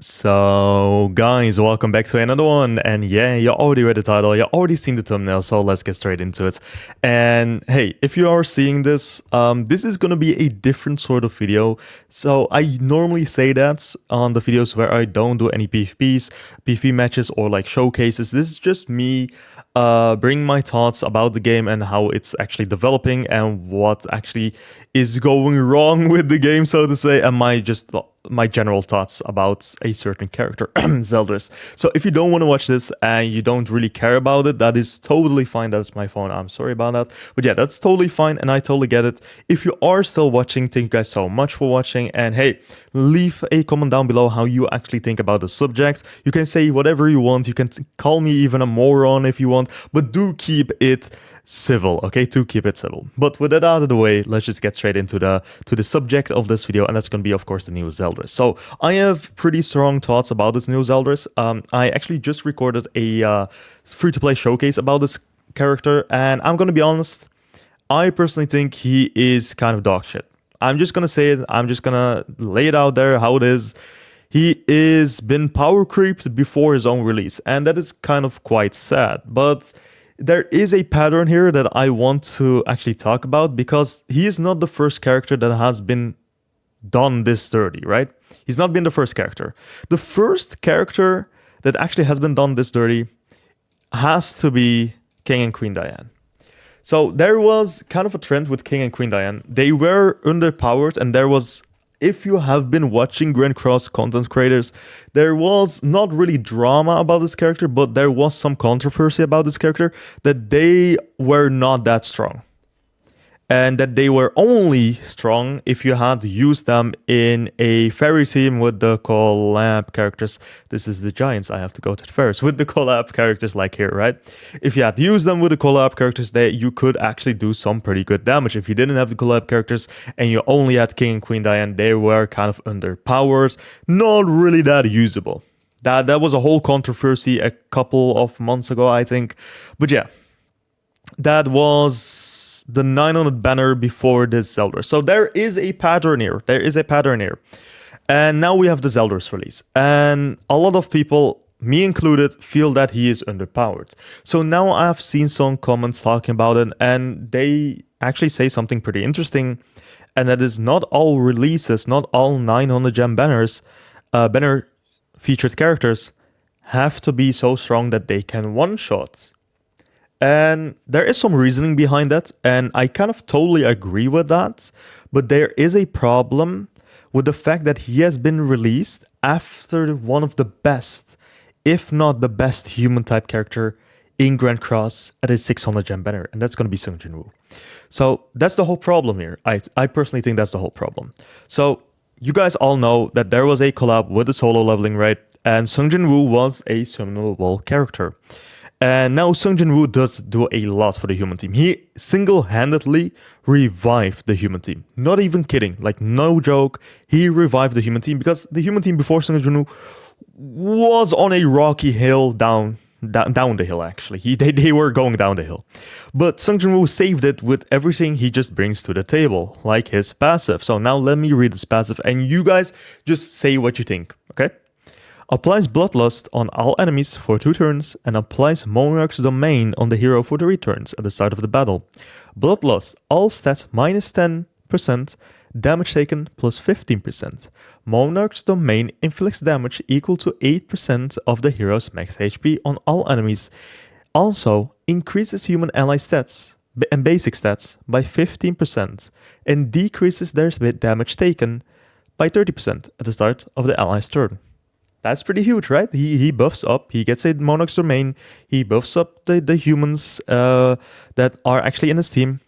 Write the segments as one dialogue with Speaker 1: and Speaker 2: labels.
Speaker 1: So, guys, welcome back to another one. And yeah, you already read the title, you already seen the thumbnail, so let's get straight into it. And hey, if you are seeing this, this is gonna be a different sort of video. So, I normally say that on the videos where I don't do any PvPs, PvP matches, or like showcases. This is just me bring my thoughts about the game and how it's actually developing and what actually is going wrong with the game, so to say, and my general thoughts about a certain character, Zeldrus. So if you don't want to watch this and you don't really care about it, that is totally fine. That's my phone. I'm sorry about that. But yeah, that's totally fine and I totally get it. If you are still watching, thank you guys so much for watching. And hey, leave a comment down below how you actually think about the subject. You can say whatever you want. You can call me even a moron if you want, but do keep it civil, okay? To keep it civil. But with that out of the way, let's just get straight into the subject of this video, and that's going to be, of course, the new Zeldrus. So I have pretty strong thoughts about this new Zeldrus. I actually just recorded a free-to-play showcase about this character, and I'm going to be honest, I personally think he is kind of dog shit. I'm just going to say it. I'm just going to lay it out there how it is. He is been power creeped before his own release, and that is kind of quite sad. But there is a pattern here that I want to actually talk about because he is not the first character that has been done this dirty, right? He's not been the first character. The first character that actually has been done this dirty has to be King and Queen Diane. So there was kind of a trend with King and Queen Diane. They were underpowered, and there was, if you have been watching Grand Cross content creators, there was not really drama about this character, but there was some controversy about this character that they were not that strong. And that they were only strong if you had used them in a fairy team with the collab characters. This is the Giants, I have to go to first. With the collab characters like here, right? If you had used them with the collab characters, you could actually do some pretty good damage. If you didn't have the collab characters and you only had King and Queen Diane, they were kind of underpowered, not really that usable. That was a whole controversy a couple of months ago, I think. But yeah, that was the 900 banner before this Zeldrus. So there is a pattern here. And now we have the Zeldrus release. And a lot of people, me included, feel that he is underpowered. So now I've seen some comments talking about it, and they actually say something pretty interesting. And that is not all releases, not all 900 gem banners, banner featured characters have to be so strong that they can one-shot. And there is some reasoning behind that, and I kind of totally agree with that. But there is a problem with the fact that he has been released after one of the best, if not the best human type character in Grand Cross at a 600 gem banner, and that's going to be Sung Jinwoo. So that's the whole problem here. I personally think that's the whole problem. So you guys all know that there was a collab with the solo leveling, right? And Sung Jinwoo was a summonable character. And now Sung Jinwoo does do a lot for the human team. He single-handedly revived the human team. Not even kidding, like no joke. He revived the human team because the human team before Sung Jinwoo was on a rocky hill down the hill, actually. They were going down the hill. But Sung Jinwoo saved it with everything he just brings to the table, like his passive. So now let me read his passive and you guys just say what you think, okay? Applies Bloodlust on all enemies for 2 turns and applies Monarch's Domain on the hero for 3 turns at the start of the battle. Bloodlust, all stats minus 10%, damage taken plus 15%. Monarch's Domain inflicts damage equal to 8% of the hero's max HP on all enemies. Also, increases human ally stats and basic stats by 15% and decreases their damage taken by 30% at the start of the ally's turn. That's pretty huge, right? He buffs up, he gets a Monarch's Domain, he buffs up the humans that are actually in his team.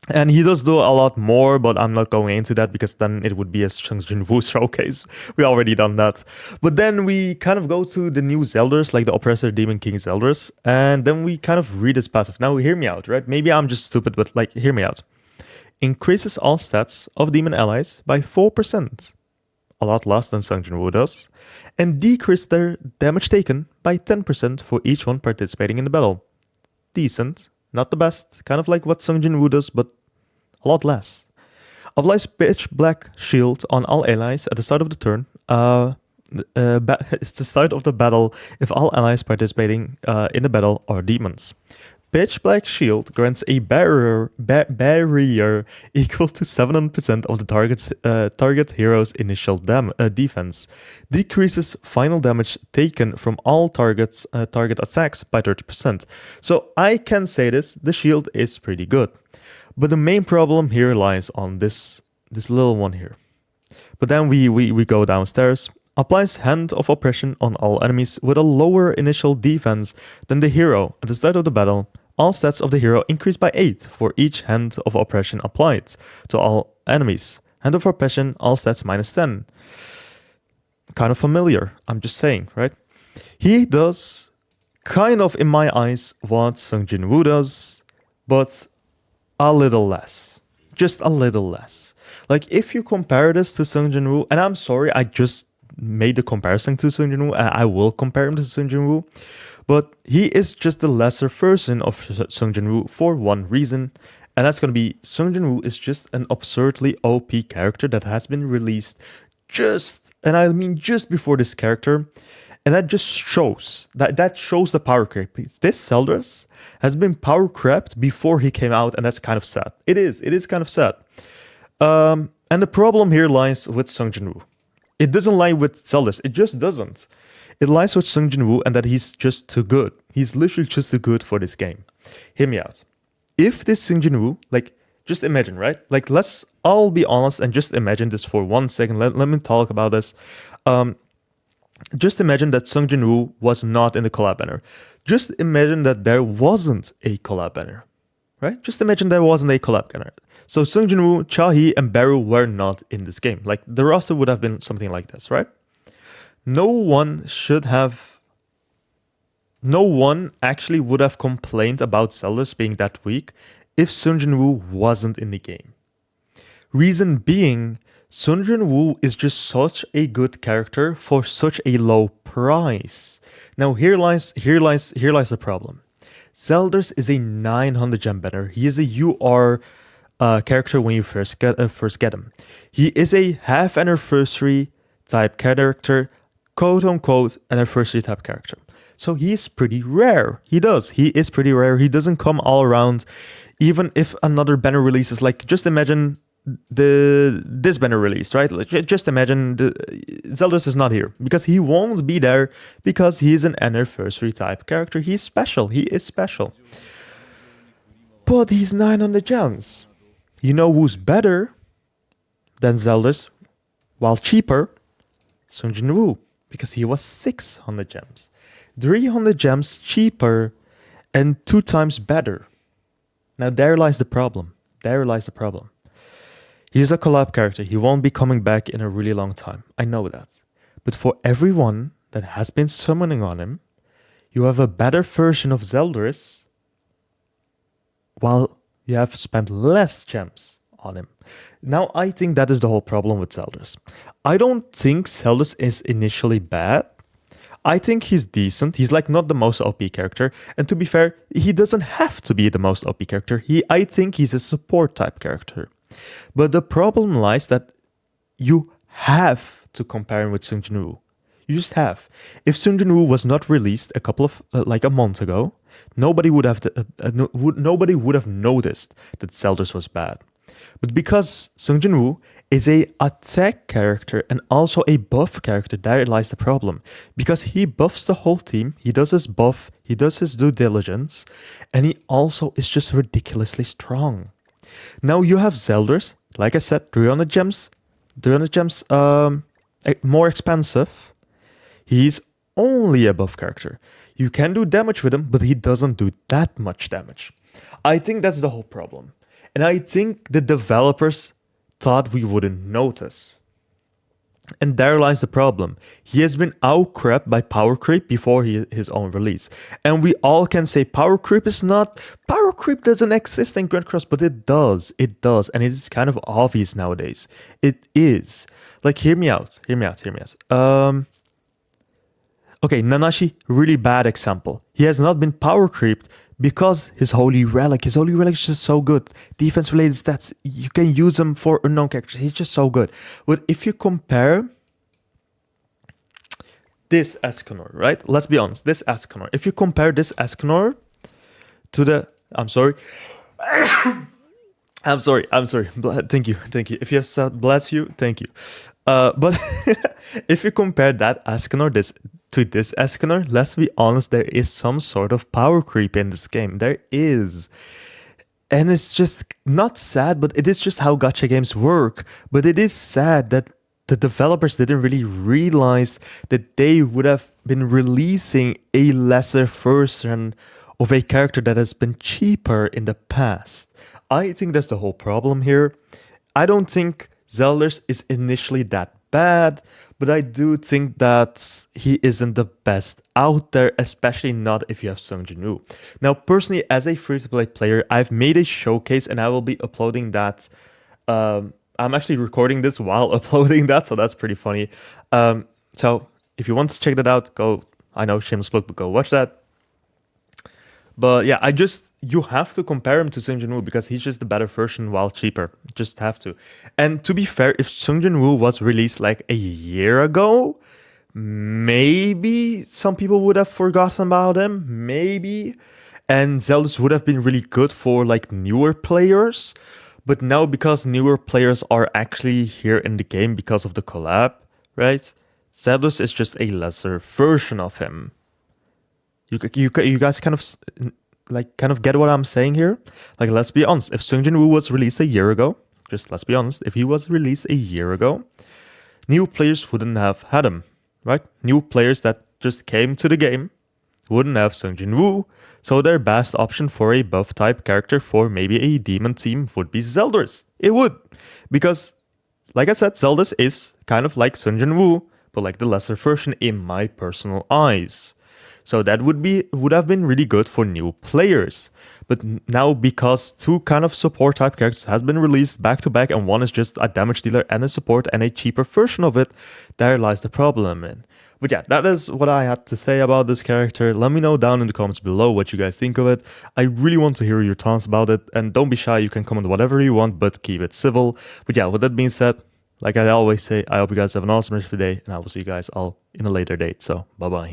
Speaker 1: And he does do a lot more, but I'm not going into that because then it would be a Sung Jinwoo showcase. We already done that. But then we kind of go to the new Zeldrus, like the Oppressor Demon King Zeldrus, and then we kind of read his passive. Now hear me out, right? Maybe I'm just stupid, but like, hear me out. Increases all stats of demon allies by 4%. A lot less than Sung Jinwoo does, and decrease their damage taken by 10% for each one participating in the battle. Decent, not the best, kind of like what Sung Jinwoo does, but a lot less. Applies pitch black shield on all allies at the start of the turn. it's the start of the battle if all allies participating in the battle are demons. Pitch Black Shield grants a barrier equal to 700% of the target hero's initial defense. Decreases final damage taken from all target attacks by 30%. So I can say this, the shield is pretty good. But the main problem here lies on this little one here. But then we go downstairs. Applies Hand of Oppression on all enemies with a lower initial defense than the hero at the start of the battle. All stats of the hero increase by 8 for each Hand of Oppression applied to all enemies. Hand of Oppression, all stats minus 10. Kind of familiar, I'm just saying, right? He does kind of, in my eyes, what Sung Jinwoo does, but a little less. Just a little less. Like, if you compare this to Sung Jinwoo, and I'm sorry, I just made the comparison to Sung Jinwoo, and I will compare him to Sung Jinwoo, but he is just the lesser version of Sung Jinwoo for one reason, and that's going to be Sung Jinwoo is just an absurdly OP character that has been released just before this character, and that just shows, that shows the power creep. This Zeldrus has been power crept before he came out, and that's kind of sad. It is kind of sad. And the problem here lies with Sung Jinwoo. It doesn't lie with Zeldrus, it just doesn't. It lies with Sung Jinwoo and that he's just too good. He's literally just too good for this game. Hear me out. If this Sung Jinwoo, like, just imagine, right? Like, let's all be honest and just imagine this for 1 second. Let me talk about this. Just imagine that Sung Jinwoo was not in the collab banner. Just imagine that there wasn't a collab banner, right? Just imagine there wasn't a collab banner. So Sung Jinwoo, Chahi, and Baru were not in this game. Like, the roster would have been something like this, right? No one actually would have complained about Zeldrus being that weak if Sung Jinwoo wasn't in the game. Reason being, Sung Jinwoo is just such a good character for such a low price. Now here lies the problem. Zeldrus is a 900 gem banner. He is a UR character when you first get him. He is a half anniversary type character, quote unquote anniversary type character. So he's pretty rare. He is pretty rare. He doesn't come all around. Even if another banner releases, like, just imagine this banner released, right? Just imagine Zeldrus is not here because he won't be there because he's an anniversary type character. He's special. He is special. But he's 900 gems. You know who's better than Zeldrus, while cheaper? Sung Jinwoo, because he was 600 gems. 300 gems cheaper and 2 times better. Now there lies the problem. He's a collab character. He won't be coming back in a really long time. I know that. But for everyone that has been summoning on him, you have a better version of Zeldrus while you have spent less gems on him. Now, I think that is the whole problem with Zeldrus. I don't think Zeldrus is initially bad. I think he's decent. He's like not the most OP character. And to be fair, he doesn't have to be the most OP character. I think he's a support type character. But the problem lies that you have to compare him with Sung Jinwoo. You just have. If Sung Jinwoo was not released a month ago, nobody would have noticed that Zeldrus was bad. But because Sung Jinwoo is a attack character and also a buff character, there lies the problem. Because he buffs the whole team, he does his buff, he does his due diligence, and he also is just ridiculously strong. Now you have Zeldrus, like I said, 300 gems, more expensive. He's only a buff character. You can do damage with him, but he doesn't do that much damage. I think that's the whole problem. And I think the developers thought we wouldn't notice. And there lies the problem. He has been out-crept by power creep before his own release. And we all can say power creep doesn't exist in Grand Cross, but it does. And it is kind of obvious nowadays. It is. Like, hear me out. Okay, Nanashi, really bad example. He has not been power creeped because his Holy Relic is just so good. Defense related stats, you can use them for unknown characters. He's just so good. But if you compare this Escanor, right? Let's be honest, this Escanor. If you compare this Escanor to the... I'm sorry. I'm sorry. Thank you. If you have said bless you, thank you. But if you compare that Escanor to this Escanor, let's be honest, there is some sort of power creep in this game. There is. And it's just not sad, but it is just how gacha games work. But it is sad that the developers didn't really realize that they would have been releasing a lesser version of a character that has been cheaper in the past. I think that's the whole problem here. I don't think Zeldrus is initially that bad, but I do think that he isn't the best out there, especially not if you have Sung Jinwoo. Now, personally, as a free-to-play player, I've made a showcase and I will be uploading that. I'm actually recording this while uploading that, so that's pretty funny. So if you want to check that out, go. I know, shameless plug, but go watch that. But yeah, you have to compare him to Sung Jinwoo because he's just the better version while cheaper. Just have to. And to be fair, if Sung Jinwoo was released like a year ago, maybe some people would have forgotten about him. Maybe. And Zeldrus would have been really good for like newer players. But now because newer players are actually here in the game because of the collab, right? Zeldrus is just a lesser version of him. You guys kind of get what I'm saying here? Like, let's be honest. If Sung Jinwoo was released a year ago, just let's be honest, if he was released a year ago, new players wouldn't have had him, right? New players that just came to the game wouldn't have Sung Jinwoo, so their best option for a buff type character for maybe a demon team would be Zeldrus. It would. Because, like I said, Zeldrus is kind of like Sung Jinwoo, but like the lesser version in my personal eyes. So that would have been really good for new players. But now because two kind of support type characters has been released back to back and one is just a damage dealer and a support and a cheaper version of it, there lies the problem in. But yeah, that is what I had to say about this character. Let me know down in the comments below what you guys think of it. I really want to hear your thoughts about it. And don't be shy, you can comment whatever you want, but keep it civil. But yeah, with that being said, like I always say, I hope you guys have an awesome rest of the day. And I will see you guys all in a later date. So, bye-bye.